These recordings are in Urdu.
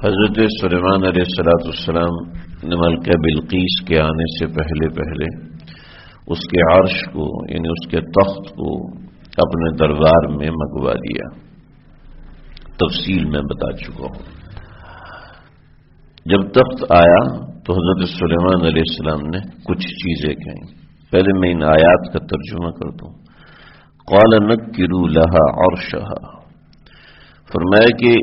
حضرت سلیمان علیہ السلام نے ملکہ بلقیس کے آنے سے پہلے اس کے عرش کو یعنی اس کے تخت کو اپنے دربار میں منگوا دیا. تفصیل میں بتا چکا ہوں. جب تخت آیا تو حضرت سلیمان علیہ السلام نے کچھ چیزیں کہیں. پہلے میں ان آیات کا ترجمہ کر دوں. قال نکروا لها عرشها، فرمایا کہ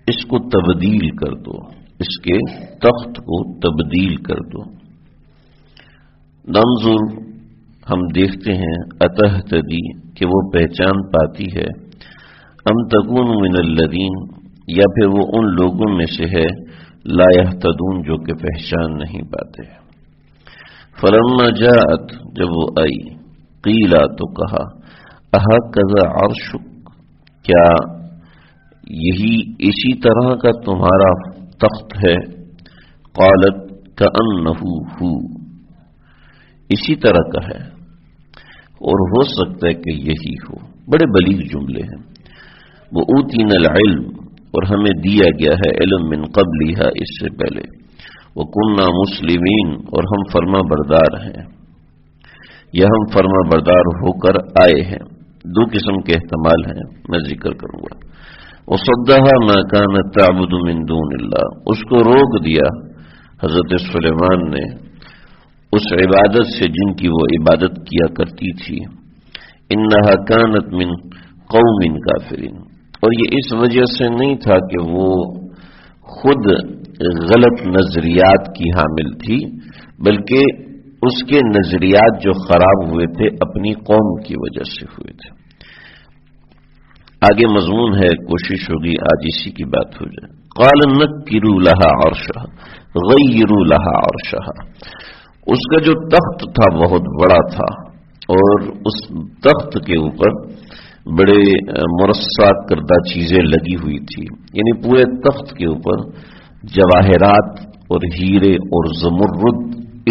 اس کو تبدیل کر دو، اس کے تخت کو تبدیل کر دو. ننظر، ہم دیکھتے ہیں، اتہتدی، کہ وہ پہچان پاتی ہے، ام تکون من الذین، یا پھر وہ ان لوگوں میں سے ہے، لا یہتدون، جو کہ پہچان نہیں پاتے. فلما جاءت، جب وہ آئی، قیلا، تو کہا، اہکذا عرشک، کیا یہی اسی طرح کا تمہارا تخت ہے؟ قالت کأنہ ہو، اسی طرح کا ہے اور ہو سکتا ہے کہ یہی ہو. بڑے بلیغ جملے ہیں. وہ اوتینا العلم، اور ہمیں دیا گیا ہے علم، من قبلھا، اس سے پہلے، وکننا مسلمین، اور ہم فرما بردار ہیں، یا ہم فرما بردار ہو کر آئے ہیں. دو قسم کے احتمال ہیں، میں ذکر کروں گا. وصدها ما كانت تعبد من دون اللہ، اس کو روک دیا حضرت سلیمان نے اس عبادت سے جن کی وہ عبادت کیا کرتی تھی. انہا كانت من قوم کافرین، اور یہ اس وجہ سے نہیں تھا کہ وہ خود غلط نظریات کی حامل تھی، بلکہ اس کے نظریات جو خراب ہوئے تھے اپنی قوم کی وجہ سے ہوئے تھے. آگے مضمون ہے، کوشش ہوگی آج اسی کی بات ہو جائے. قال نکروا لها عرشها، غیروا لها عرشها. اس کا جو تخت تھا بہت بڑا تھا، اور اس تخت کے اوپر بڑے مرصع کردہ چیزیں لگی ہوئی تھی. یعنی پورے تخت کے اوپر جواہرات اور ہیرے اور زمرد،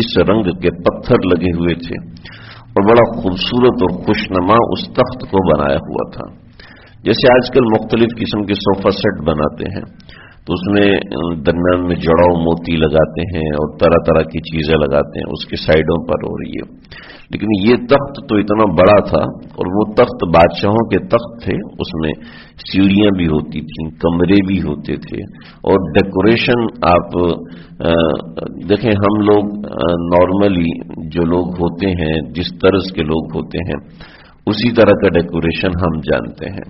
اس رنگ کے پتھر لگے ہوئے تھے، اور بڑا خوبصورت اور خوشنما اس تخت کو بنایا ہوا تھا. جیسے آج کل مختلف قسم کے صوفہ سیٹ بناتے ہیں تو اس میں درمیان میں جڑاؤ موتی لگاتے ہیں اور طرح طرح کی چیزیں لگاتے ہیں اس کے سائیڈوں پر. اور لیکن یہ تخت تو اتنا بڑا تھا، اور وہ تخت بادشاہوں کے تخت تھے. اس میں سیڑھیاں بھی ہوتی تھیں، کمرے بھی ہوتے تھے، اور ڈیکوریشن آپ دیکھیں، ہم لوگ نارملی جو لوگ ہوتے ہیں، جس طرز کے لوگ ہوتے ہیں، اسی طرح کا ڈیکوریشن ہم جانتے ہیں.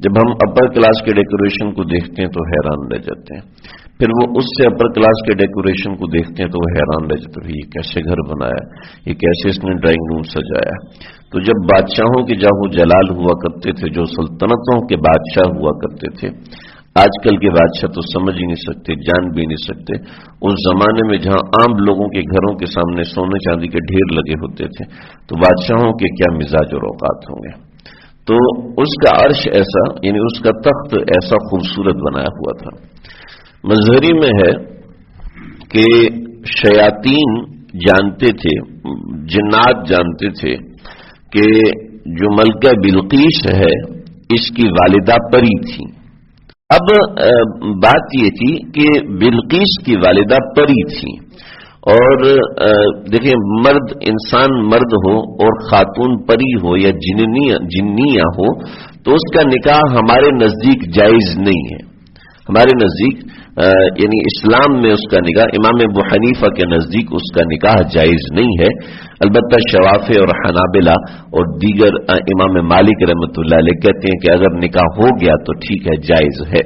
جب ہم اپر کلاس کے ڈیکوریشن کو دیکھتے ہیں تو حیران رہ جاتے ہیں. پھر وہ اس سے اپر کلاس کے ڈیکوریشن کو دیکھتے ہیں تو وہ حیران رہ جاتے ہیں، یہ کیسے گھر بنایا، یہ کیسے اس نے ڈرائنگ روم سجایا. تو جب بادشاہوں کے جاہو جلال ہوا کرتے تھے، جو سلطنتوں کے بادشاہ ہوا کرتے تھے، آج کل کے بادشاہ تو سمجھ ہی نہیں سکتے، جان بھی نہیں سکتے. اس زمانے میں جہاں عام لوگوں کے گھروں کے سامنے سونے چاندی کے ڈھیر لگے ہوتے تھے، تو بادشاہوں کے کیا مزاج اور اوقات ہوں گے. تو اس کا عرش ایسا، یعنی اس کا تخت ایسا خوبصورت بنایا ہوا تھا. مظہری میں ہے کہ شیاطین جانتے تھے، جنات جانتے تھے کہ جو ملکہ بلقیس ہے اس کی والدہ پری تھی. اب بات یہ تھی کہ بلقیس کی والدہ پری تھی، اور دیکھیں، مرد انسان مرد ہو اور خاتون پری ہو یا جنیہ ہو تو اس کا نکاح ہمارے نزدیک جائز نہیں ہے. ہمارے نزدیک یعنی اسلام میں اس کا نکاح، امام ابو حنیفہ کے نزدیک اس کا نکاح جائز نہیں ہے. البتہ شوافی اور حنابلہ اور دیگر امام مالک رحمۃ اللہ علیہ کہتے ہیں کہ اگر نکاح ہو گیا تو ٹھیک ہے، جائز ہے.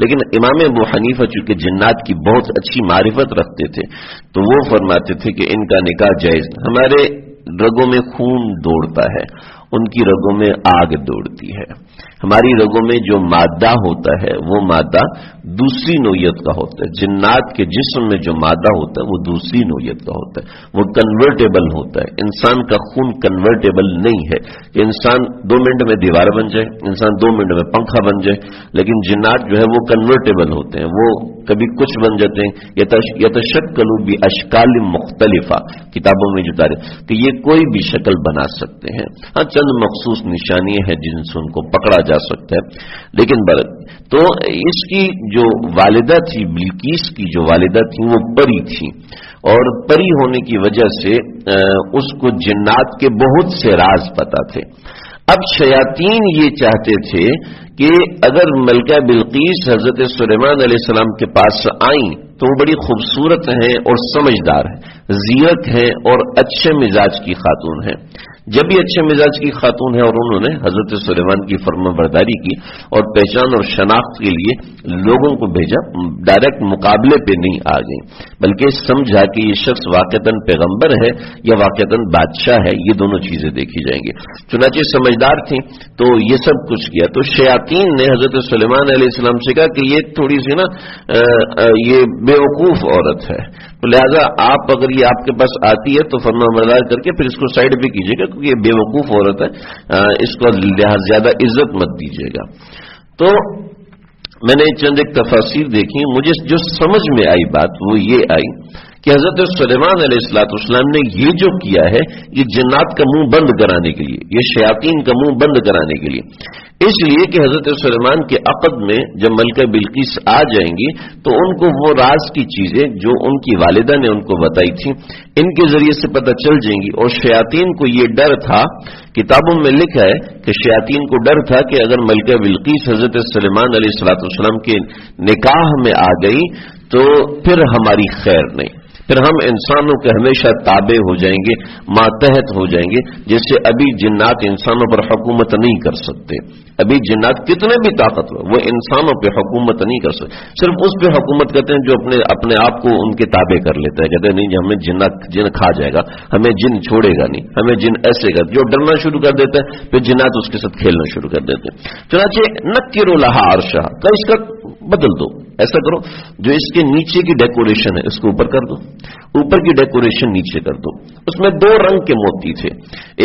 لیکن امام ابو حنیفہ چونکہ جنات کی بہت اچھی معرفت رکھتے تھے تو وہ فرماتے تھے کہ ان کا نکاح جائز. ہمارے رگوں میں خون دوڑتا ہے، ان کی رگوں میں آگ دوڑتی ہے. ہماری رگوں میں جو مادہ ہوتا ہے وہ مادہ دوسری نوعیت کا ہوتا ہے. جنات کے جسم میں جو مادہ ہوتا ہے وہ دوسری نوعیت کا ہوتا ہے، وہ کنورٹیبل ہوتا ہے. انسان کا خون کنورٹیبل نہیں ہے کہ انسان 2 منٹ میں دیوار بن جائے، انسان 2 منٹ میں پنکھا بن جائے. لیکن جنات جو ہے وہ کنورٹیبل ہوتے ہیں، وہ کبھی کچھ بن جاتے ہیں. یتشکلوا باشکال مختلفہ، کتابوں میں جو تاریخ کہ یہ کوئی بھی شکل بنا سکتے ہیں. ہاں، چند مخصوص نشانیاں ہیں جن سے ان کو پکڑا جا سکتا ہے، لیکن تو اس کی جو والدہ تھی، بلقیس کی جو والدہ تھی، وہ پری تھی، اور پری ہونے کی وجہ سے اس کو جنات کے بہت سے راز پتہ تھے۔ اب شیاطین یہ چاہتے تھے کہ اگر ملکہ بلقیس حضرت سلیمان علیہ السلام کے پاس آئیں تو وہ بڑی خوبصورت ہیں اور سمجھدار ہیں، زیرک ہیں اور اچھے مزاج کی خاتون ہیں۔ جب یہ اچھے مزاج کی خاتون ہے اور انہوں نے حضرت سلیمان کی فرما برداری کی اور پہچان اور شناخت کے لیے لوگوں کو بھیجا، ڈائریکٹ مقابلے پہ نہیں آ گئی، بلکہ سمجھا کہ یہ شخص واقعتاً پیغمبر ہے یا واقعتاً بادشاہ ہے، یہ دونوں چیزیں دیکھی جائیں گی۔ چنانچہ سمجھدار تھیں تو یہ سب کچھ کیا۔ تو شیاطین نے حضرت سلیمان علیہ السلام سے کہا کہ یہ تھوڑی سی یہ بیوقوف عورت ہے، تو لہذا آپ اگر یہ آپ کے پاس آتی ہے تو فرما بردار کر کے پھر اس کو سائڈ پہ کیجیے گا، کیونکہ یہ بیوقوف عورت ہے، اس کو زیادہ عزت مت دیجیے گا۔ تو میں نے چند ایک تفاسیر دیکھی، مجھے جو سمجھ میں آئی بات وہ یہ آئی کہ حضرت سلیمان علیہ السلام نے یہ جو کیا ہے یہ جنات کا منہ بند کرانے کے لیے، یہ شیاطین کا منہ بند کرانے کے لیے، اس لیے کہ حضرت سلیمان کے عقد میں جب ملکہ بلقیس آ جائیں گی تو ان کو وہ راز کی چیزیں جو ان کی والدہ نے ان کو بتائی تھی ان کے ذریعے سے پتہ چل جائیں گی، اور شیاطین کو یہ ڈر تھا، کتابوں میں لکھا ہے کہ شیاطین کو ڈر تھا کہ اگر ملکہ بلقیس حضرت سلیمان علیہ السلام کے نکاح میں آ گئی تو پھر ہماری خیر نہیں، پھر ہم انسانوں کے ہمیشہ تابع ہو جائیں گے، ماتحت ہو جائیں گے، جیسے ابھی جنات انسانوں پر حکومت نہیں کر سکتے۔ ابھی جنات کتنے بھی طاقتور وہ انسانوں پہ حکومت نہیں کر سکتے، صرف اس پہ حکومت کرتے ہیں جو اپنے آپ کو ان کے تابع کر لیتا ہے، کہتے ہیں نہیں ہمیں جن کھا جائے گا، ہمیں جن چھوڑے گا نہیں، ہمیں جن ایسے کر، جو ڈرنا شروع کر دیتا ہے پھر جنات اس کے ساتھ کھیلنا شروع کر دیتے ہیں۔ چنانچہ نکروا لہا عرشہا، کہ اس کا بدل دو، ایسا کرو جو اس کے نیچے کی ڈیکوریشن ہے اس کو اوپر کر دو، اوپر کی ڈیکوریشن نیچے کر دو۔ اس میں 2 رنگ کے موتی تھے،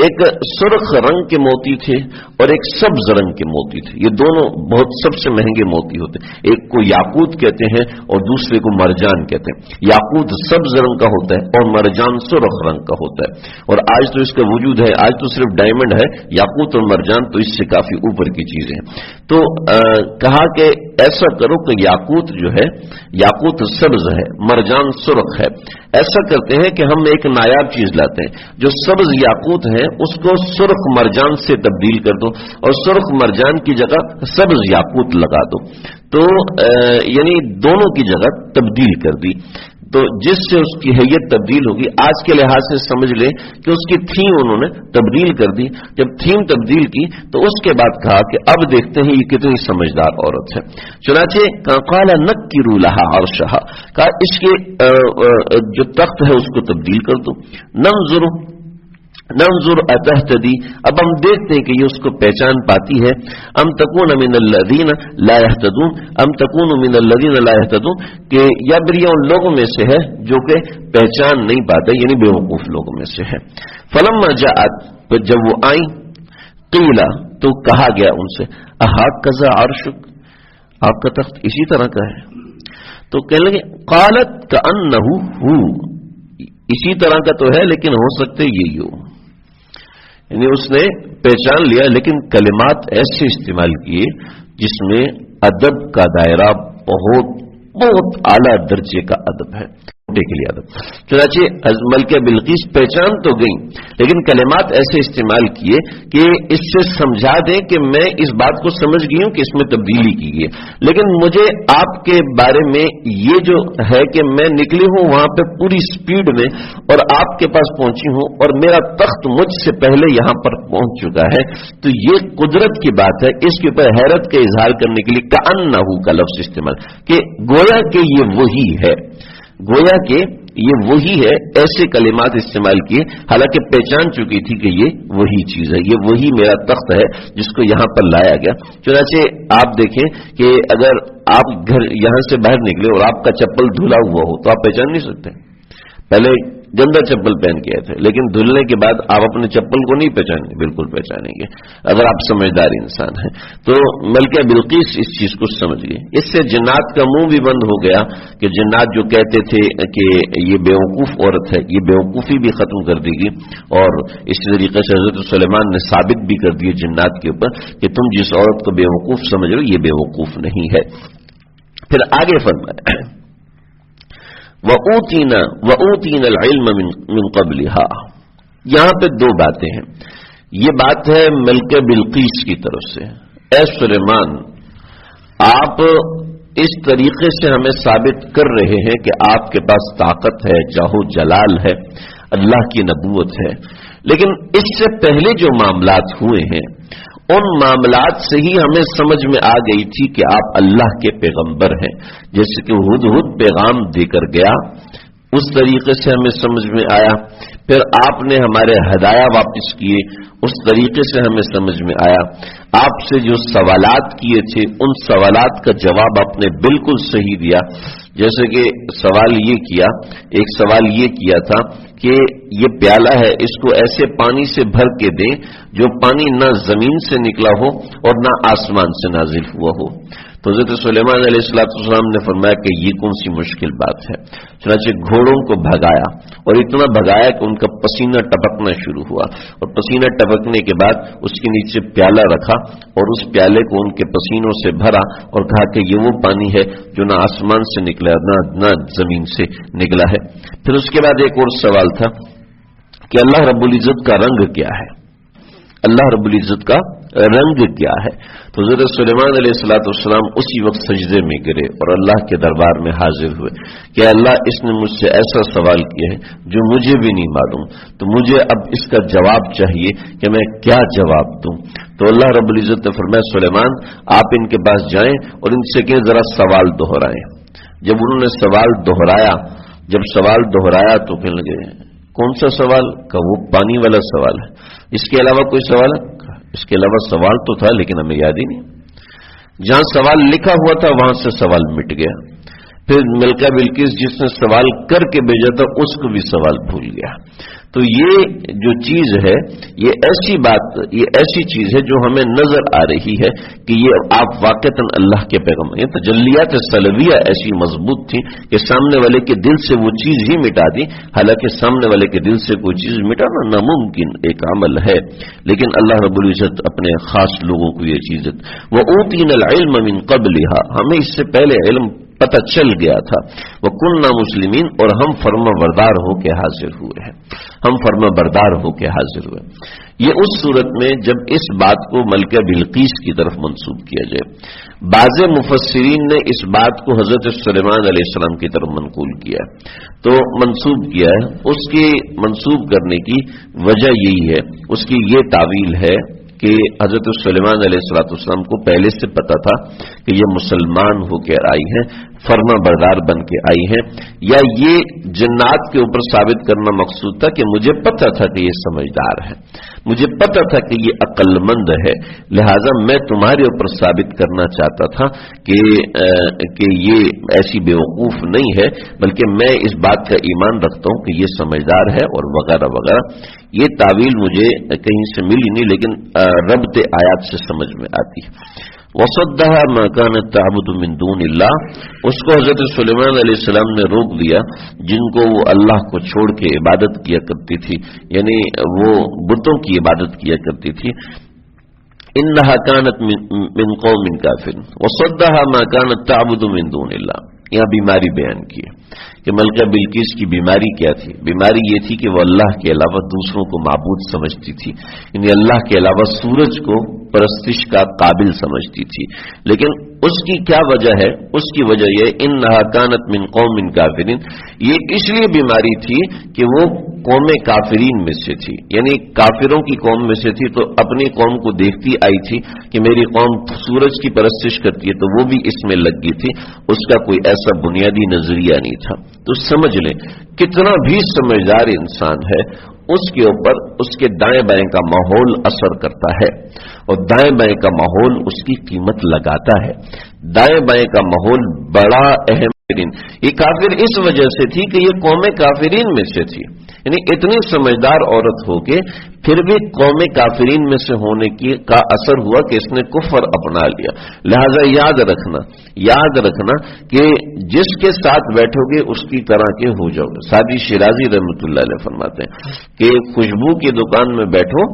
ایک سرخ رنگ کے موتی تھے اور ایک سبز رنگ کے موتی تھے، یہ دونوں بہت سب سے مہنگے موتی ہوتے ہیں، ایک کو یاقوت کہتے ہیں اور دوسرے کو مرجان کہتے ہیں۔ یاقوت سبز رنگ کا ہوتا ہے اور مرجان سرخ رنگ کا ہوتا ہے، اور آج تو اس کا وجود ہے، آج تو صرف ڈائمنڈ ہے، یاقوت اور مرجان تو اس سے کافی اوپر کی چیزیں ہیں۔ تو کہا کہ ایسا کرو کہ یاقوت جو ہے یاقوت سبز ہے، مرجان سرخ ہے، ایسا کرتے ہیں کہ ہم ایک نایاب چیز لاتے ہیں، جو سبز یاقوت ہے اس کو سرخ مرجان سے تبدیل کر دو اور سرخ مرجان کی جگہ سبز یاقوت لگا دو، تو یعنی دونوں کی جگہ تبدیل کر دی، تو جس سے اس کی حیت تبدیل ہوگی۔ آج کے لحاظ سے سمجھ لیں کہ اس کی تھیم انہوں نے تبدیل کر دی، جب تھیم تبدیل کی تو اس کے بعد کہا کہ اب دیکھتے ہیں یہ کتنی سمجھدار عورت ہے۔ چنانچہ قال نکروا لها عرشها، کہا اس کے جو تخت ہے اس کو تبدیل کر دو، ننظر اتهتدی، اب ہم دیکھتے ہیں کہ یہ اس کو پہچان پاتی ہے، ام تکون من الذین لا يهتدون، ام تکون من الذین لا يهتدون، کہ یا پھر یہ ان لوگوں میں سے ہے جو کہ پہچان نہیں پاتے، یعنی بیوقوف لوگوں میں سے ہے۔ فلما جاءت، پھر جب وہ آئیں، قیل، تو کہا گیا ان سے اہکذا عرشک، آپ کا تخت اسی طرح کا ہے؟ تو کہنے لگے قالت کأنہ ہو، اسی طرح کا تو ہے لیکن ہو سکتے یہی ہو، یعنی اس نے پہچان لیا، لیکن کلمات ایسے استعمال کیے جس میں ادب کا دائرہ بہت بہت اعلیٰ درجے کا ادب ہے، کے لیے ادب۔ چنانچہ ملکہ بلقیس پہچان تو گئی لیکن کلمات ایسے استعمال کیے کہ اس سے سمجھا دیں کہ میں اس بات کو سمجھ گئی ہوں کہ اس میں تبدیلی کی گئی، لیکن مجھے آپ کے بارے میں یہ جو ہے کہ میں نکلی ہوں وہاں پہ پوری سپیڈ میں اور آپ کے پاس پہنچی ہوں اور میرا تخت مجھ سے پہلے یہاں پر پہنچ چکا ہے، تو یہ قدرت کی بات ہے۔ اس کے اوپر حیرت کا اظہار کرنے کے لیے کأنہ کا لفظ استعمال، کہ گویا کہ یہ وہی ہے، گویا کہ یہ وہی ہے، ایسے کلمات استعمال کیے، حالانکہ پہچان چکی تھی کہ یہ وہی چیز ہے، یہ وہی میرا تخت ہے جس کو یہاں پر لایا گیا۔ چنانچہ آپ دیکھیں کہ اگر آپ گھر یہاں سے باہر نکلے اور آپ کا چپل دھلا ہوا ہو تو آپ پہچان نہیں سکتے، پہلے گندا چپل پہن کے آئے تھے، لیکن دھلنے کے بعد آپ اپنے چپل کو نہیں پہچانیں گے، بالکل پہچانیں گے اگر آپ سمجھدار انسان ہیں۔ تو ملکہ بلقیس اس چیز کو سمجھ گئی، اس سے جنات کا منہ بھی بند ہو گیا کہ جنات جو کہتے تھے کہ یہ بیوقوف عورت ہے، یہ بیوقوفی بھی ختم کر دی گئی، اور اسی طریقے سے حضرت سلیمان نے ثابت بھی کر دیے جنات کے اوپر کہ تم جس عورت کو بیوقوف سمجھ رہے ہو یہ بیوقوف نہیں ہے۔ پھر آگے فرمایا وَأُوتِينَا الْعِلْمَ مِنْ قَبْلِهَا، یہاں پہ دو باتیں ہیں۔ یہ بات ہے ملکہ بلقیس کی طرف سے، اے سلیمان آپ اس طریقے سے ہمیں ثابت کر رہے ہیں کہ آپ کے پاس طاقت ہے، جاہ و جلال ہے، اللہ کی نبوت ہے، لیکن اس سے پہلے جو معاملات ہوئے ہیں ان معاملات سے ہی ہمیں سمجھ میں آ گئی تھی کہ آپ اللہ کے پیغمبر ہیں، جیسے کہ ہدہد پیغام دے کر گیا اس طریقے سے ہمیں سمجھ میں آیا، پھر آپ نے ہمارے ہدایہ واپس کیے اس طریقے سے ہمیں سمجھ میں آیا، آپ سے جو سوالات کیے تھے ان سوالات کا جواب آپ نے بالکل صحیح دیا، جیسے کہ سوال یہ کیا، ایک سوال یہ کیا تھا کہ یہ پیالہ ہے اس کو ایسے پانی سے بھر کے دیں جو پانی نہ زمین سے نکلا ہو اور نہ آسمان سے نازل ہوا ہو، تو حضرت سلیمان علیہ السلام نے فرمایا کہ یہ کون سی مشکل بات ہے، چنانچہ گھوڑوں کو بھگایا اور اتنا بھگایا کہ ان کا پسینہ ٹپکنا شروع ہوا، اور پسینہ ٹپکنے کے بعد اس کے نیچے پیالہ رکھا اور اس پیالے کو ان کے پسینوں سے بھرا اور کہا کہ یہ وہ پانی ہے جو نہ آسمان سے نکلا نہ زمین سے نکلا ہے۔ پھر اس کے بعد ایک اور سوال تھا کہ اللہ رب العزت کا رنگ کیا ہے، اللہ رب العزت کا رنگ کیا ہے، تو حضرت سلیمان علیہ السلام اسی وقت سجدے میں گرے اور اللہ کے دربار میں حاضر ہوئے کہ اللہ اس نے مجھ سے ایسا سوال کیا ہے جو مجھے بھی نہیں معلوم، تو مجھے اب اس کا جواب چاہیے کہ میں کیا جواب دوں۔ تو اللہ رب العزت نے فرمایا سلیمان آپ ان کے پاس جائیں اور ان سے کہ ذرا سوال دہرائیں۔ جب انہوں نے سوال دہرایا، جب سوال دہرایا تو کہنے لگے کون سا سوال؟ کہ وہ پانی والا سوال ہے، اس کے علاوہ کوئی سوال ہے؟ اس کے علاوہ سوال تو تھا لیکن ہمیں یاد ہی نہیں، جہاں سوال لکھا ہوا تھا وہاں سے سوال مٹ گیا۔ پھر ملکہ بلقیس جس نے سوال کر کے بھیجا تھا اس کو بھی سوال بھول گیا۔ تو یہ جو چیز ہے یہ ایسی بات، یہ ایسی چیز ہے جو ہمیں نظر آ رہی ہے کہ یہ آپ واقعتاً اللہ کے پیغمبر ہیں۔ تجلیات سلویہ ایسی مضبوط تھی کہ سامنے والے کے دل سے وہ چیز ہی مٹا دی، حالانکہ سامنے والے کے دل سے کوئی چیز مٹانا ناممکن ایک عمل ہے، لیکن اللہ رب العزت اپنے خاص لوگوں کو یہ چیز وَأُوتِينَا الْعِلْمَ مِنْ قَبْلِهَا، ہمیں اس سے پہلے علم پتہ چل گیا تھا، وَكُنَّا مُسْلِمِينَ، اور ہم فرما بردار ہو کے حاضر ہوئے ہیں، ہم فرما بردار ہو کے حاضر ہوئے۔ یہ اس صورت میں جب اس بات کو ملکہ بلقیس کی طرف منسوب کیا جائے، بعض مفسرین نے اس بات کو حضرت سلیمان علیہ السلام کی طرف منقول کیا تو منسوب کیا ہے، اس کے منسوب کرنے کی وجہ یہی ہے، اس کی یہ تعویل ہے کہ حضرت سلیمان علیہ السلام کو پہلے سے پتا تھا کہ یہ مسلمان ہو کے آئی ہیں، فرما بردار بن کے آئی ہیں، یا یہ جنات کے اوپر ثابت کرنا مقصود تھا کہ مجھے پتا تھا کہ یہ سمجھدار ہے، مجھے پتا تھا کہ یہ عقل مند ہے، لہذا میں تمہارے اوپر ثابت کرنا چاہتا تھا کہ یہ ایسی بیوقوف نہیں ہے، بلکہ میں اس بات کا ایمان رکھتا ہوں کہ یہ سمجھدار ہے، اور وغیرہ وغیرہ۔ یہ تعویل مجھے کہیں سے ملی نہیں، لیکن ربط آیات سے سمجھ میں آتی ہے۔ وَصَدَّهَا مَا كَانَتْ تَعْبُدُ مِن دُونِ اللَّهِ، اس کو حضرت سلیمان علیہ السلام نے روک دیا جن کو وہ اللہ کو چھوڑ کے عبادت کیا کرتی تھی، یعنی وہ بتوں کی عبادت کیا کرتی تھی۔ إِنَّهَا كَانَتْ مِن قَوْمٍ كَافِرٍ وَصَدَّهَا مَا كَانَتْ تَعْبُدُ مِن دُونِ اللَّهِ، یہاں بیماری بیان کی ہے کہ ملکہ بلقیس کی بیماری کیا تھی؟ بیماری یہ تھی کہ وہ اللہ کے علاوہ دوسروں کو معبود سمجھتی تھی، یعنی اللہ کے علاوہ سورج کو پرستش کا قابل سمجھتی تھی۔ لیکن اس کی کیا وجہ ہے؟ اس کی وجہ یہ انہا کانت من قوم کافرین، یہ اس لیے بیماری تھی کہ وہ قوم کافرین میں سے تھی، یعنی کافروں کی قوم میں سے تھی، تو اپنی قوم کو دیکھتی آئی تھی کہ میری قوم سورج کی پرستش کرتی ہے، تو وہ بھی اس میں لگ گئی تھی، اس کا کوئی ایسا بنیادی نظریہ نہیں تھا۔ تو سمجھ لیں کتنا بھی سمجھدار انسان ہے اس کے اوپر اس کے دائیں بائیں کا ماحول اثر کرتا ہے، اور دائیں بائیں کا ماحول اس کی قیمت لگاتا ہے۔ دائیں بائیں کا ماحول بڑا اہم۔ یہ کافر اس وجہ سے تھی کہ یہ قوم کافرین میں سے تھی، یعنی اتنی سمجھدار عورت ہو کے پھر بھی قوم کافرین میں سے ہونے کا اثر ہوا کہ اس نے کفر اپنا لیا. لہذا یاد رکھنا کہ جس کے ساتھ بیٹھو گے اس کی طرح کے ہو جاؤ گے. سعدی شیرازی رحمۃ اللہ علیہ فرماتے ہیں کہ خوشبو کی دکان میں بیٹھو,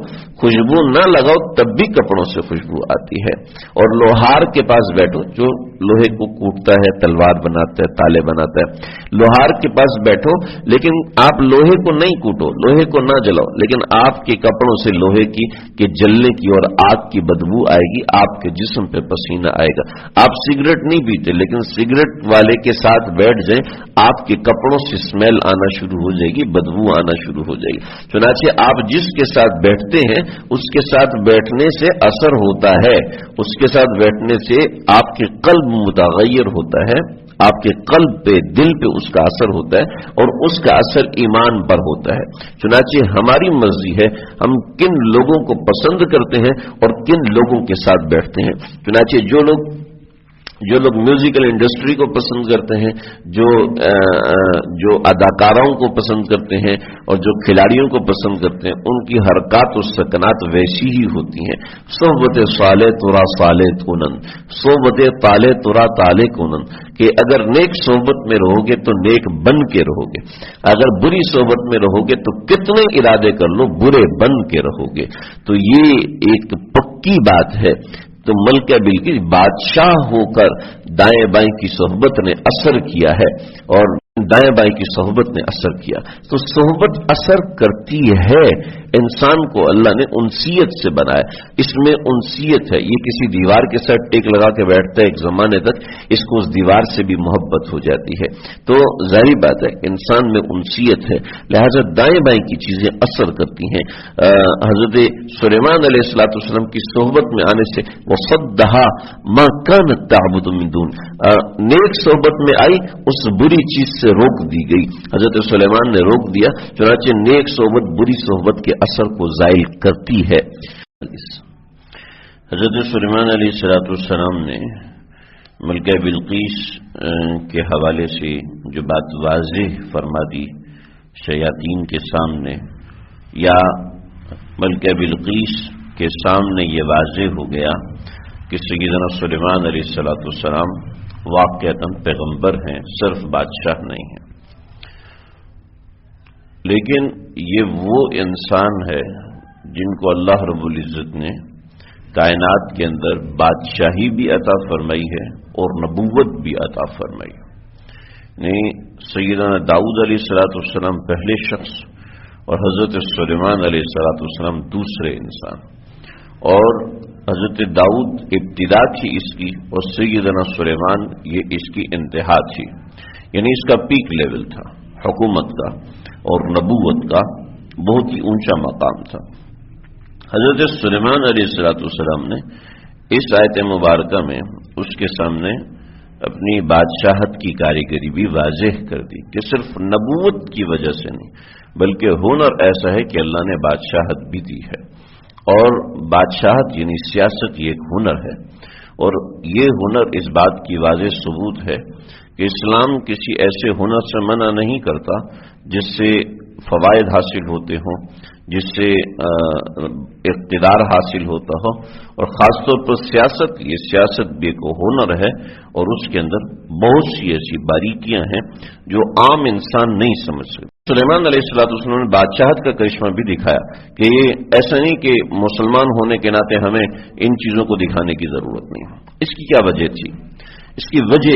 خوشبو نہ لگاؤ تب بھی کپڑوں سے خوشبو آتی ہے, اور لوہار کے پاس بیٹھو جو لوہے کو کوٹتا ہے, تلوار بناتا ہے, تالے بناتا ہے, لوہار کے پاس بیٹھو لیکن آپ لوہے کو نہیں کوٹو, لوہے کو نہ جلاؤ, لیکن آپ کے کپڑوں سے لوہے کی جلنے کی اور آگ کی بدبو آئے گی, آپ کے جسم پہ پسینہ آئے گا. آپ سگریٹ نہیں پیتے لیکن سگریٹ والے کے ساتھ بیٹھ جائیں, آپ کے کپڑوں سے اسمیل آنا شروع ہو جائے گی, بدبو آنا شروع ہو جائے گی. چنانچہ آپ جس کے ساتھ بیٹھتے ہیں اس کے ساتھ بیٹھنے سے اثر ہوتا ہے, اس کے ساتھ بیٹھنے سے آپ کے قلب متغیر ہوتا ہے, آپ کے قلب پہ, دل پہ اس کا اثر ہوتا ہے, اور اس کا اثر ایمان پر ہوتا ہے. چنانچہ ہماری مرضی ہے ہم کن لوگوں کو پسند کرتے ہیں اور کن لوگوں کے ساتھ بیٹھتے ہیں. چنانچہ جو لوگ میوزیکل انڈسٹری کو پسند کرتے ہیں, جو اداکاروں کو پسند کرتے ہیں اور جو کھلاڑیوں کو پسند کرتے ہیں, ان کی حرکات و سکنات ویسی ہی ہوتی ہیں. صحبت صالح ترا صالح کنن, صحبت طالع ترا طالع کنن, کہ اگر نیک صحبت میں رہو گے تو نیک بن کے رہو گے, اگر بری صحبت میں رہو گے تو کتنے ارادے کر لو برے بن کے رہو گے. تو یہ ایک پکی بات ہے. تو ملکہ بلقیس بادشاہ ہو کر دائیں بائیں کی صحبت نے اثر کیا ہے, اور دائیں بائیں کی صحبت نے اثر کیا. تو صحبت اثر کرتی ہے. انسان کو اللہ نے انسیت سے بنایا, اس میں انسیت ہے. یہ کسی دیوار کے ساتھ ٹیک لگا کے بیٹھتا ہے ایک زمانے تک, اس کو اس دیوار سے بھی محبت ہو جاتی ہے. تو ظاہری بات ہے انسان میں انسیت ہے, لہذا دائیں بائیں کی چیزیں اثر کرتی ہیں. حضرت سلیمان علیہ الصلوۃ والسلام کی صحبت میں آنے سے وَصَدَّهَا مَا كَانَتْ تَعْبُدُ مِن دُونِ, نیک صحبت میں آئی, اس بری چیز سے روک دی گئی. حضرت سلیمان نے روک دیا. چنانچہ نیک صحبت بری صحبت کے اثر کو زائل کرتی ہے. حضرت سلیمان علیہ السلام نے ملکہ بلقیس کے حوالے سے جو بات واضح فرما دی شیاطین کے سامنے, یا ملکہ بلقیس کے سامنے یہ واضح ہو گیا کہ سیدنا سلیمان علیہ السلام واقعتاً پیغمبر ہیں, صرف بادشاہ نہیں ہیں. لیکن یہ وہ انسان ہے جن کو اللہ رب العزت نے کائنات کے اندر بادشاہی بھی عطا فرمائی ہے اور نبوت بھی عطا فرمائی. یعنی سیدنا داؤد علیہ السلام پہلے شخص اور حضرت سلیمان علیہ السلام دوسرے انسان, اور حضرت داؤد ابتدا تھی اس کی اور سیدنا سلیمان یہ اس کی انتہا تھی. یعنی اس کا پیک لیول تھا حکومت کا اور نبوت کا, بہت ہی اونچا مقام تھا. حضرت سلیمان علیہ السلام نے اس آیت مبارکہ میں اس کے سامنے اپنی بادشاہت کی کاریگری بھی واضح کر دی کہ صرف نبوت کی وجہ سے نہیں بلکہ ہنر ایسا ہے کہ اللہ نے بادشاہت بھی دی ہے, اور بادشاہت یعنی سیاست یہ ایک ہنر ہے. اور یہ ہنر اس بات کی واضح ثبوت ہے کہ اسلام کسی ایسے ہنر سے منع نہیں کرتا جس سے فوائد حاصل ہوتے ہوں, جس سے اقتدار حاصل ہوتا ہو, اور خاص طور پر سیاست, یہ سیاست بھی ایک ہنر ہے اور اس کے اندر بہت سی ایسی باریکیاں ہیں جو عام انسان نہیں سمجھ سکتے. سلیمان علیہ السلام نے بادشاہت کا کرشمہ بھی دکھایا کہ یہ ایسا نہیں کہ مسلمان ہونے کے ناطے ہمیں ان چیزوں کو دکھانے کی ضرورت نہیں. اس کی کیا وجہ تھی؟ اس کی وجہ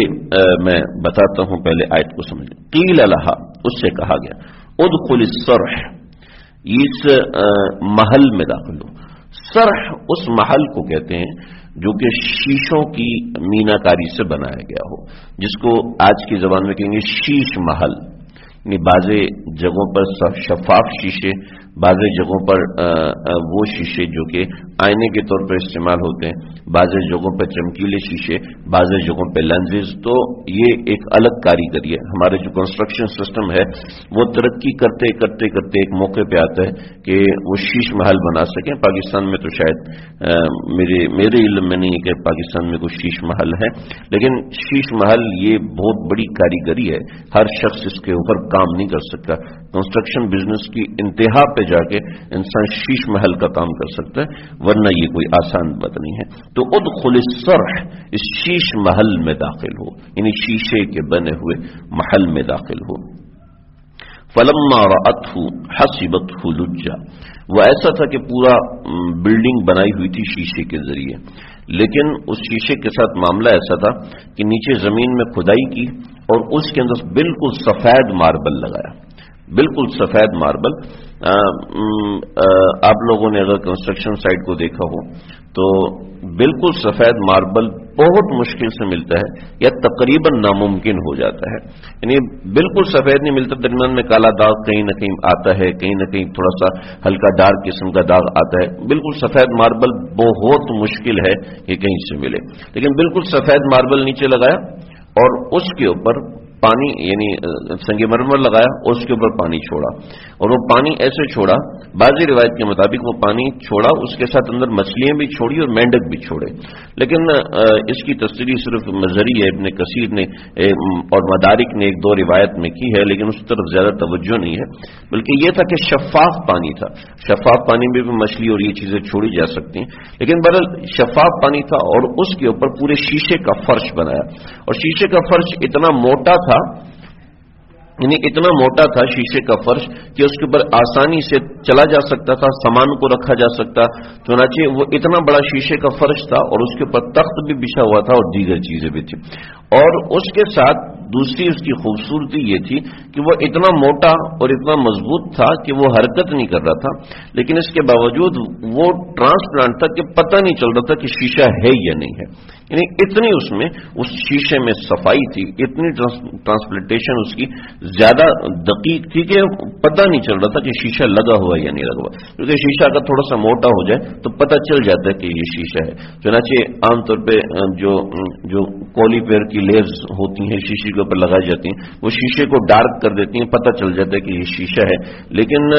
میں بتاتا ہوں, پہلے آیت کو سمجھ. قیل لہا, اس سے کہا گیا, ادخل الصرح, اس محل میں داخل ہو. صرح اس محل کو کہتے ہیں جو کہ شیشوں کی مینا کاری سے بنایا گیا ہو, جس کو آج کی زبان میں کہیں گے شیش محل. یعنی بعض جگہوں پر شفاف شیشے, بعض جگہوں پر وہ شیشے جو کہ آئینے کے طور پر استعمال ہوتے ہیں، بعض جگہوں پر چمکیلے شیشے، بعض جگہوں پہ لینزز. تو یہ ایک الگ کاریگری ہے. ہمارے جو کنسٹرکشن سسٹم ہے وہ ترقی کرتے کرتے کرتے ایک موقع پہ آتا ہے کہ وہ شیش محل بنا سکیں. پاکستان میں تو شاید میرے علم میں نہیں کہ پاکستان میں کوئی شیش محل ہے، لیکن شیش محل یہ بہت بڑی کاریگری ہے. ہر شخص اس کے اوپر کام نہیں کر سکتا. کنسٹرکشن بزنس کی انتہا پہ جا کے انسان شیش محل کا کام کر سکتا ہے، ورنہ یہ کوئی آسان بات نہیں ہے. تو ادخل الصرح، اس شیش محل میں داخل ہو، یعنی شیشے کے بنے ہوئے محل میں داخل ہو. فلما رأته حسبته لجا، وہ ایسا تھا کہ پورا بلڈنگ بنائی ہوئی تھی شیشے کے ذریعے، لیکن اس شیشے کے ساتھ معاملہ ایسا تھا کہ نیچے زمین میں کھدائی کی اور اس کے اندر بالکل سفید ماربل لگایا، بالکل سفید ماربل. آپ لوگوں نے اگر کنسٹرکشن سائٹ کو دیکھا ہو تو بالکل سفید ماربل بہت مشکل سے ملتا ہے یا تقریباً ناممکن ہو جاتا ہے. یعنی بالکل سفید نہیں ملتا، درمیان میں کالا داغ کہیں نہ کہیں آتا ہے، کہیں نہ کہیں تھوڑا سا ہلکا ڈارک قسم کا داغ آتا ہے. بالکل سفید ماربل بہت مشکل ہے کہ کہیں سے ملے، لیکن بالکل سفید ماربل نیچے لگایا اور اس کے اوپر پانی یعنی سنگ مرمر لگایا اور اس کے اوپر پانی چھوڑا. اور وہ پانی ایسے چھوڑا، بعضی روایت کے مطابق وہ پانی چھوڑا، اس کے ساتھ اندر مچھلیاں بھی چھوڑی اور مینڈک بھی چھوڑے. لیکن اس کی تفسیری صرف مظہری ہے، ابن کثیر نے اور مدارک نے ایک دو روایت میں کی ہے، لیکن اس طرف زیادہ توجہ نہیں ہے. بلکہ یہ تھا کہ شفاف پانی تھا، شفاف پانی میں بھی مچھلی اور یہ چیزیں چھوڑی جا سکتی ہیں. لیکن بہرحال شفاف پانی تھا اور اس کے اوپر پورے شیشے کا فرش بنایا. اور شیشے کا فرش اتنا موٹا تھا، یعنی اتنا موٹا تھا شیشے کا فرش کہ اس کے اوپر آسانی سے چلا جا سکتا تھا، سامان کو رکھا جا سکتا. چنانچہ وہ اتنا بڑا شیشے کا فرش تھا اور اس کے اوپر تخت بھی بچھا ہوا تھا اور دیگر چیزیں بھی تھی. اور اس کے ساتھ دوسری اس کی خوبصورتی یہ تھی کہ وہ اتنا موٹا اور اتنا مضبوط تھا کہ وہ حرکت نہیں کر رہا تھا، لیکن اس کے باوجود وہ ٹرانسپلانٹ تھا کہ پتہ نہیں چل رہا تھا کہ شیشہ ہے یا نہیں ہے. یعنی اتنی اس میں اس شیشے میں صفائی تھی، اتنی ٹرانسپلانٹیشن اس کی زیادہ دقیق تھی کہ پتہ نہیں چل رہا تھا کہ شیشہ لگا ہوا یا نہیں لگا ہوا. کیونکہ شیشہ اگر تھوڑا سا موٹا ہو جائے تو پتہ چل جاتا ہے کہ یہ شیشہ ہے. چنانچہ عام طور پہ جو کولی پیر کی لیئرز ہوتی ہیں شیشے کے اوپر لگائی جاتی ہیں، وہ شیشے کو ڈارک کر دیتی ہیں، پتہ چل جاتا ہے کہ یہ شیشہ ہے. لیکن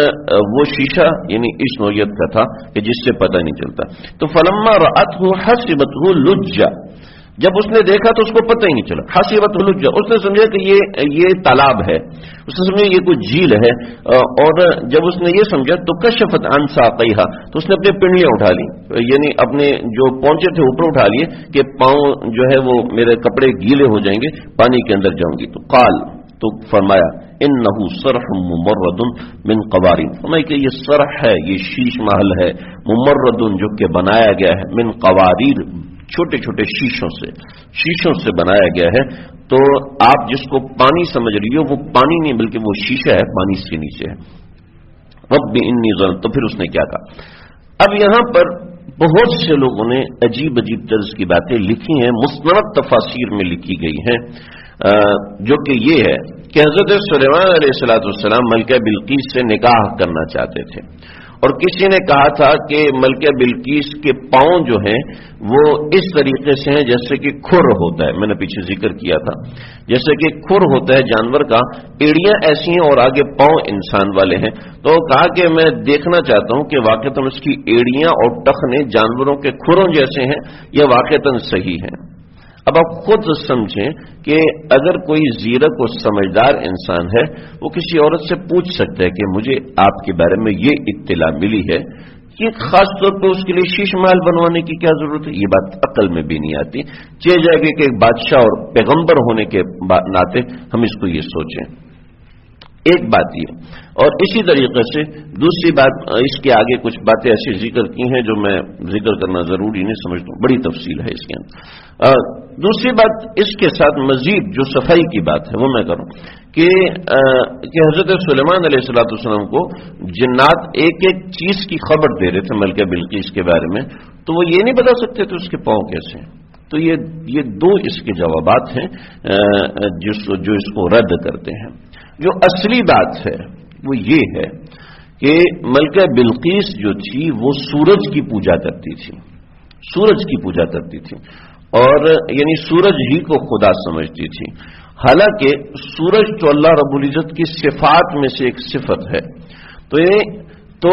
وہ شیشہ یعنی اس نوعیت کا تھا کہ جس سے پتہ نہیں چلتا. تو فلما رأته حسبته لجا، جب اس نے دیکھا تو اس کو پتہ ہی نہیں چلا. حسبته لجا، اس نے سمجھا کہ یہ تالاب ہے، اس نے سمجھا یہ کوئی جھیل ہے. اور جب اس نے یہ سمجھا تو کشفت عن ساقیہا، تو اس نے اپنے پنڈلیاں اٹھا لی، یعنی اپنے جو پہنچے تھے اوپر اٹھا لیے کہ پاؤں جو ہے وہ میرے کپڑے گیلے ہو جائیں گے، پانی کے اندر جاؤں گی. تو قال، تو فرمایا انه صرح ممرد من قواریر، فرمایا کہ یہ صرح ہے، یہ شیش محل ہے، ممرد جو کہ بنایا گیا ہے، من قواریر، چھوٹے چھوٹے شیشوں سے بنایا گیا ہے. تو آپ جس کو پانی سمجھ رہی ہو وہ پانی نہیں بلکہ وہ شیشہ ہے، پانی اس کے نیچے ہے. رب انی ظننت، تو پھر اس نے کیا کہا. اب یہاں پر بہت سے لوگوں نے عجیب عجیب طرز کی باتیں لکھی ہیں، مستند تفاسیر میں لکھی گئی ہیں، جو کہ یہ ہے کہ حضرت سلیمان علیہ السلام ملکہ بلقیس سے نکاح کرنا چاہتے تھے. اور کسی نے کہا تھا کہ ملکہ بلقیس کے پاؤں جو ہیں وہ اس طریقے سے ہیں جیسے کہ کھر ہوتا ہے، میں نے پیچھے ذکر کیا تھا، جیسے کہ کھر ہوتا ہے جانور کا، ایڑیاں ایسی ہیں اور آگے پاؤں انسان والے ہیں. تو کہا کہ میں دیکھنا چاہتا ہوں کہ واقعتاً اس کی ایڑیاں اور ٹخنے جانوروں کے کھروں جیسے ہیں یا واقعتاً صحیح ہیں. اب آپ خود سمجھیں کہ اگر کوئی زیرک و سمجھدار انسان ہے وہ کسی عورت سے پوچھ سکتا ہے کہ مجھے آپ کے بارے میں یہ اطلاع ملی ہے، یہ خاص طور پہ اس کے لیے شیش محل بنوانے کی کیا ضرورت ہے؟ یہ بات عقل میں بھی نہیں آتی. چہ جائے گی کہ ایک بادشاہ اور پیغمبر ہونے کے ناطے ہم اس کو یہ سوچیں. ایک بات یہ، اور اسی طریقے سے دوسری بات، اس کے آگے کچھ باتیں ایسی ذکر کی ہیں جو میں ذکر کرنا ضروری نہیں سمجھتا ہوں، بڑی تفصیل ہے اس کے اندر. دوسری بات اس کے ساتھ مزید جو صفائی کی بات ہے وہ میں کروں کہ حضرت سلیمان علیہ السلام کو جنات ایک ایک چیز کی خبر دے رہے تھے ملکہ بلقیس کے بارے میں، تو وہ یہ نہیں بتا سکتے تھے اس کے پاؤں کیسے ہیں. تو یہ دو اس کے جوابات ہیں جو اس کو رد کرتے ہیں. جو اصلی بات ہے وہ یہ ہے کہ ملکہ بلقیس جو تھی وہ سورج کی پوجا کرتی تھی، سورج کی پوجا کرتی تھی، اور یعنی سورج ہی کو خدا سمجھتی تھی، حالانکہ سورج تو اللہ رب العزت کی صفات میں سے ایک صفت ہے، تو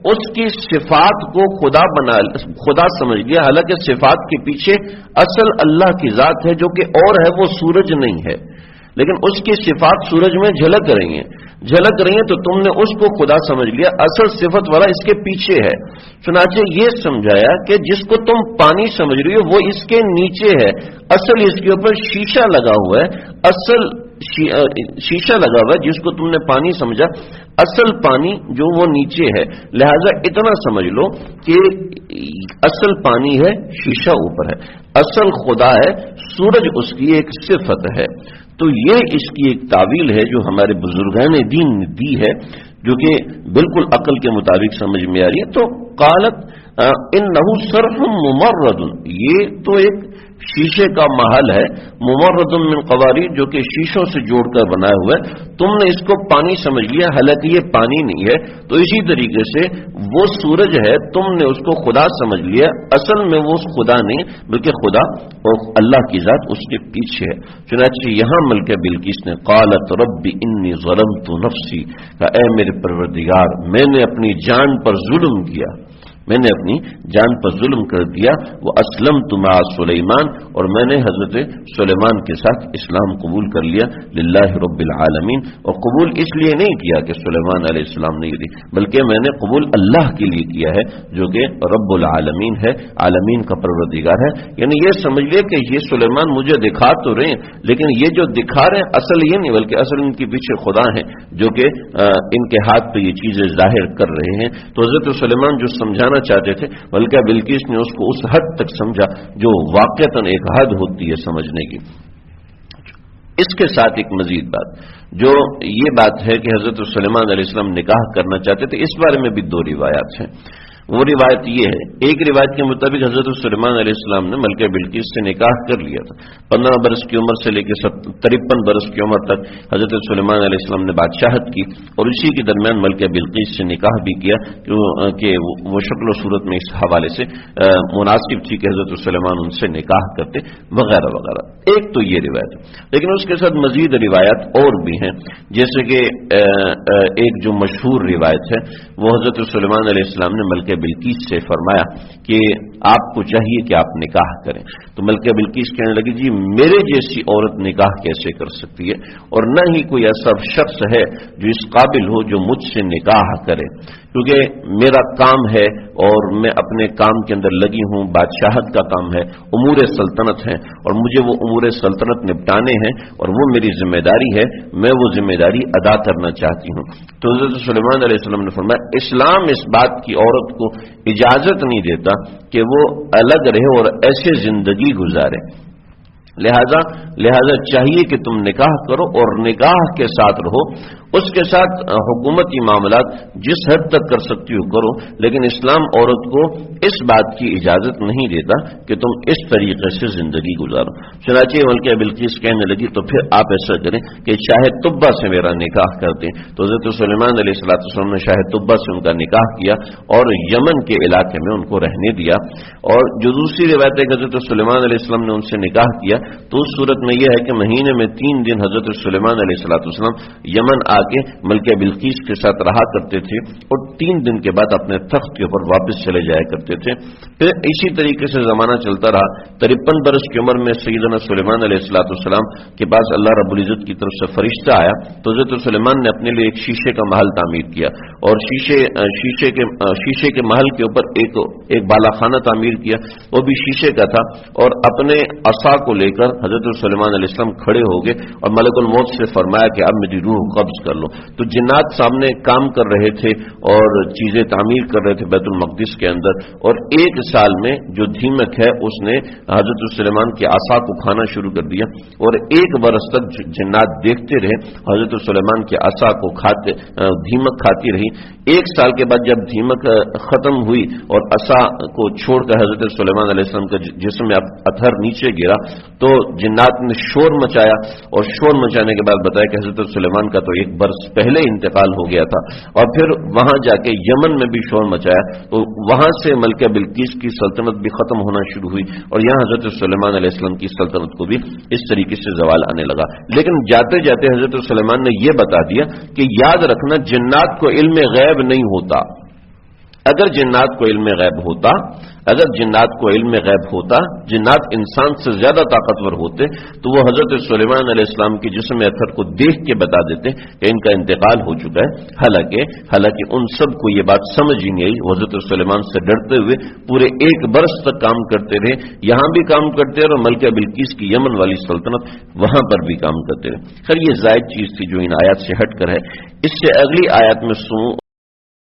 اس کی صفات کو خدا سمجھ لیا، حالانکہ صفات کے پیچھے اصل اللہ کی ذات ہے جو کہ اور ہے، وہ سورج نہیں ہے، لیکن اس کی صفات سورج میں جھلک رہی ہیں تو تم نے اس کو خدا سمجھ لیا، اصل صفت والا اس کے پیچھے ہے۔ چنانچہ یہ سمجھایا کہ جس کو تم پانی سمجھ رہی ہو وہ اس کے نیچے ہے، اصل اس کے اوپر شیشہ لگا ہوا ہے، اصل شیشہ لگا ہوا ہے، جس کو تم نے پانی سمجھا اصل پانی جو وہ نیچے ہے، لہذا اتنا سمجھ لو کہ اصل پانی ہے، شیشہ اوپر ہے، اصل خدا ہے، سورج اس کی ایک صفت ہے۔ تو یہ اس کی ایک تعویل ہے جو ہمارے بزرگان دین نے دی ہے، جو کہ بالکل عقل کے مطابق سمجھ میں آ رہی ہے۔ تو قالت انہ صرف ممرد، یہ تو ایک شیشے کا محل ہے، ممرد من قواریر، جو کہ شیشوں سے جوڑ کر بنایا ہوا ہے، تم نے اس کو پانی سمجھ لیا، حالانکہ یہ پانی نہیں ہے۔ تو اسی طریقے سے وہ سورج ہے، تم نے اس کو خدا سمجھ لیا، اصل میں وہ خدا نہیں بلکہ خدا اور اللہ کی ذات اس کے پیچھے ہے۔ چنانچہ یہاں ملکہ بلقیس نے قالت رب انی ظلمت نفسی، کہا اے میرے پروردگار میں نے اپنی جان پر ظلم کیا، میں نے اپنی جان پر ظلم کر دیا، وہ اسلمت مع سلیمان، اور میں نے حضرت سلیمان کے ساتھ اسلام قبول کر لیا، للہ رب العالمین، اور قبول اس لیے نہیں کیا کہ سلیمان علیہ السلام نے دی، بلکہ میں نے قبول اللہ کے لیے کیا ہے جو کہ رب العالمین ہے، عالمین کا پروردگار ہے۔ یعنی یہ سمجھ لے کہ یہ سلیمان مجھے دکھا تو رہے ہیں، لیکن یہ جو دکھا رہے ہیں اصل یہ نہیں، بلکہ اصل ان کے پیچھے خدا ہیں جو کہ ان کے ہاتھ پہ یہ چیزیں ظاہر کر رہے ہیں۔ تو حضرت سلیمان جو سمجھانا چاہتے تھے، بلکہ بلقیس نے اس کو اس حد تک سمجھا جو واقعتاً ایک حد ہوتی ہے سمجھنے کی۔ اس کے ساتھ ایک مزید بات، جو یہ بات ہے کہ حضرت سلیمان علیہ السلام نکاح کرنا چاہتے تھے، اس بارے میں بھی دو روایات ہیں۔ وہ روایت یہ ہے، ایک روایت کے مطابق حضرت سلیمان علیہ السلام نے ملکہ بلقیس سے نکاح کر لیا تھا، 15 برس کی عمر سے لے کے 53 برس کی عمر تک حضرت سلیمان علیہ السلام نے بادشاہت کی، اور اسی کے درمیان ملکہ بلقیس سے نکاح بھی کیا کہ وہ شکل و صورت میں اس حوالے سے مناسب تھی کہ حضرت سلیمان ان سے نکاح کرتے وغیرہ وغیرہ۔ ایک تو یہ روایت، لیکن اس کے ساتھ مزید روایات اور بھی ہیں، جیسے کہ ایک جو مشہور روایت ہے وہ حضرت سلیمان علیہ السلام نے ملکہ بلقیس سے فرمایا کہ آپ کو چاہیے کہ آپ نکاح کریں، تو ملکہ بلقیس کہنے لگی جی میرے جیسی عورت نکاح کیسے کر سکتی ہے، اور نہ ہی کوئی ایسا شخص ہے جو اس قابل ہو جو مجھ سے نکاح کرے، کیونکہ میرا کام ہے اور میں اپنے کام کے اندر لگی ہوں، بادشاہت کا کام ہے، امور سلطنت ہے، اور مجھے وہ امور سلطنت نپٹانے ہیں اور وہ میری ذمہ داری ہے، میں وہ ذمہ داری ادا کرنا چاہتی ہوں۔ تو حضرت سلیمان علیہ السلام نے فرمایا اسلام اس بات کی عورت کو اجازت نہیں دیتا کہ وہ الگ رہے اور ایسے زندگی گزارے، لہذا چاہیے کہ تم نکاح کرو اور نکاح کے ساتھ رہو، اس کے ساتھ حکومتی معاملات جس حد تک کر سکتی ہو کرو، لیکن اسلام عورت کو اس بات کی اجازت نہیں دیتا کہ تم اس طریقے سے زندگی گزارو۔ چنانچہ ملکہ بلقیس کہنے لگی تو پھر آپ ایسا کریں کہ شاہ طبہ سے میرا نکاح کر دیں۔ تو حضرت سلیمان علیہ السلام نے شاہ طبہ سے ان کا نکاح کیا اور یمن کے علاقے میں ان کو رہنے دیا۔ اور جو دوسری روایت ہے کہ حضرت سلیمان علیہ السلام نے ان سے نکاح کیا، تو اس صورت میں یہ ہے کہ مہینے میں 3 دن حضرت سلیمان علیہ السلام یمن کے ملکہ بلقیس کے ساتھ رہا کرتے تھے اور 3 دن کے بعد اپنے تخت کے اوپر واپس چلے جایا کرتے تھے۔ پھر اسی طریقے سے زمانہ چلتا رہا، 53 برس کی عمر میں سیدنا سلیمان علیہ السلام کے پاس اللہ رب العزت کی طرف سے فرشتہ آیا، تو حضرت سلیمان نے اپنے لیے ایک شیشے کا محل تعمیر کیا، اور شیشے کے محل کے اوپر ایک بالا خانہ تعمیر کیا، وہ بھی شیشے کا تھا، اور اپنے عصا کو لے کر حضرت سلیمان علیہ السلام کھڑے ہو گئے اور ملک الموت سے فرمایا کہ اب میری روح قبض کر لو۔ تو جنات سامنے کام کر رہے تھے اور چیزیں تعمیر کر رہے تھے بیت المقدس کے اندر، اور 1 سال میں جو دھیمک ہے اس نے حضرت سلیمان کے عصا کو کھانا شروع کر دیا، اور 1 برس تک جنات دیکھتے رہے حضرت سلیمان کے عصا کو دھیمک کھاتی رہی۔ 1 سال کے بعد جب دھیمک ختم ہوئی اور عصا کو چھوڑ کر حضرت سلیمان علیہ السلام کا جسم میں اتھر نیچے گرا، تو جنات نے شور مچایا، اور شور مچانے کے بعد بتایا کہ حضرت سلیمان کا تو ایک برس پہلے انتقال ہو گیا تھا، اور پھر وہاں جا کے یمن میں بھی شور مچایا، تو وہاں سے ملکہ بلقیس کی سلطنت بھی ختم ہونا شروع ہوئی، اور یہاں حضرت سلیمان علیہ السلام کی سلطنت کو بھی اس طریقے سے زوال آنے لگا۔ لیکن جاتے جاتے حضرت سلیمان نے یہ بتا دیا کہ یاد رکھنا جنات کو علم غیب نہیں ہوتا۔ اگر جنات کو علم غیب ہوتا، جنات انسان سے زیادہ طاقتور ہوتے تو وہ حضرت سلیمان علیہ السلام کے جسم اطہر کو دیکھ کے بتا دیتے کہ ان کا انتقال ہو چکا ہے۔ حالانکہ ان سب کو یہ بات سمجھ ہی نہیں آئی، وہ حضرت سلیمان سے ڈرتے ہوئے پورے 1 برس تک کام کرتے رہے، یہاں بھی کام کرتے رہے اور ملکہ بلقیس کی یمن والی سلطنت وہاں پر بھی کام کرتے رہے۔ خیر یہ زائد چیز تھی جو ان آیات سے ہٹ کر ہے۔ اس سے اگلی آیات میں